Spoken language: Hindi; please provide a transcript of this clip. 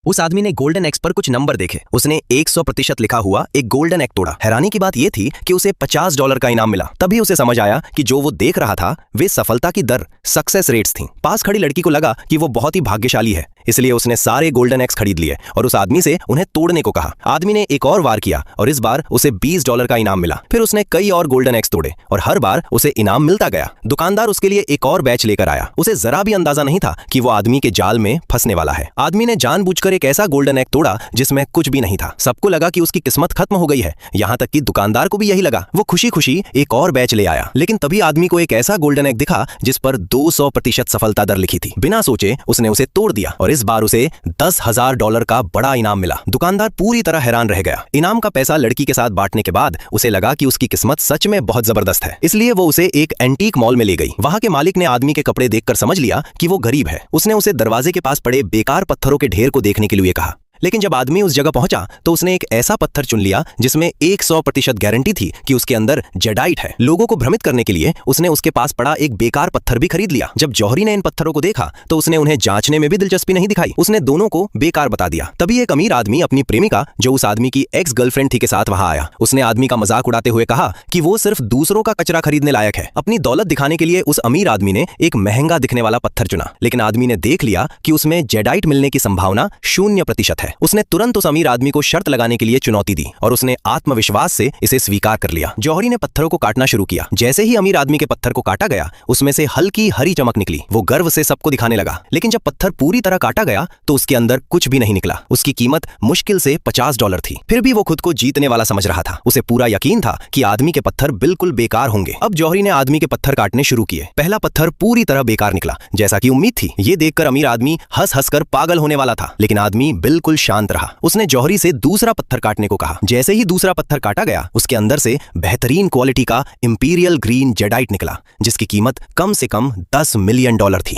उस आदमी ने गोल्डन एक्स पर कुछ नंबर देखे। उसने 100% लिखा हुआ एक गोल्डन एक्स तोड़ा। हैरानी की बात यह थी कि उसे $50 का इनाम मिला। तभी उसे समझ आया कि जो वो देख रहा था वे सफलता की दर, सक्सेस रेट्स थी। पास खड़ी लड़की को लगा कि वो बहुत ही भाग्यशाली है, इसलिए उसने सारे गोल्डन एक्स खरीद लिए और उस आदमी से उन्हें तोड़ने को कहा। आदमी ने एक और वार किया और इस बार उसे $20 का इनाम मिला। फिर उसने कई और गोल्डन एक्स तोड़े और हर बार उसे इनाम मिलता गया। दुकानदार उसके लिए एक और बैच लेकर आया। उसे जरा भी अंदाजा नहीं था कि वो आदमी के जाल में फंसने वाला है। आदमी ने जानबूझकर एक ऐसा गोल्डन एक्स तोड़ा जिसमें कुछ भी नहीं था। सबको लगा कि उसकी किस्मत खत्म हो गई है, यहाँ तक कि दुकानदार को भी यही लगा। वो खुशी खुशी एक और बैच ले आया, लेकिन तभी आदमी को एक ऐसा गोल्डन एक्स दिखा जिस पर 200% सफलता दर लिखी थी। बिना सोचे उसने उसे तोड़ दिया और इस बार उसे $10,000 का बड़ा इनाम मिला। दुकानदार पूरी तरह हैरान रह गया। इनाम का पैसा लड़की के साथ बांटने के बाद उसे लगा कि उसकी किस्मत सच में बहुत जबरदस्त है, इसलिए वो उसे एक एंटीक मॉल में ले गई। वहां के मालिक ने आदमी के कपड़े देखकर समझ लिया कि वो गरीब है। उसने उसे दरवाजे के पास पड़े बेकार पत्थरों के ढेर को देखने के लिए कहा, लेकिन जब आदमी उस जगह पहुंचा तो उसने एक ऐसा पत्थर चुन लिया जिसमें 100% गारंटी थी कि उसके अंदर जेडाइट है। लोगों को भ्रमित करने के लिए उसने उसके पास पड़ा एक बेकार पत्थर भी खरीद लिया। जब जौहरी ने इन पत्थरों को देखा तो उसने उन्हें जांचने में भी दिलचस्पी नहीं दिखाई। उसने दोनों को बेकार बता दिया। तभी एक अमीर आदमी अपनी प्रेमिका, जो उस आदमी की एक्स गर्लफ्रेंड थी, के साथ वहां आया। उसने आदमी का मजाक उड़ाते हुए कहा कि वो सिर्फ दूसरों का कचरा खरीदने लायक है। अपनी दौलत दिखाने के लिए उस अमीर आदमी ने एक महंगा दिखने वाला पत्थर चुना, लेकिन आदमी ने देख लिया कि उसमें जेडाइट मिलने की संभावना 0% है। उसने तुरंत उस अमीर आदमी को शर्त लगाने के लिए चुनौती दी और उसने आत्मविश्वास से इसे स्वीकार कर लिया। जौहरी ने पत्थरों को काटना शुरू किया। जैसे ही अमीर आदमी के पत्थर को काटा गया, उसमें से हल्की हरी चमक निकली। वो गर्व से सबको दिखाने लगा, लेकिन जब पत्थर पूरी तरह काटा गया तो उसके अंदर कुछ भी नहीं निकला। उसकी कीमत मुश्किल से $50 थी। फिर भी वो खुद को जीतने वाला समझ रहा था। उसे पूरा यकीन था कि आदमी के पत्थर बिल्कुल बेकार होंगे। अब जौहरी ने आदमी के पत्थर काटने शुरू किए। पहला पत्थर पूरी तरह बेकार निकला, जैसा कि उम्मीद थी। ये देखकर अमीर आदमी हंस हंसकर पागल होने वाला था, लेकिन आदमी बिल्कुल शांत रहा। उसने जौहरी से दूसरा पत्थर काटने को कहा। जैसे ही दूसरा पत्थर काटा गया, उसके अंदर से बेहतरीन क्वालिटी का इंपीरियल ग्रीन जेडाइट निकला, जिसकी कीमत कम से कम $10 मिलियन थी।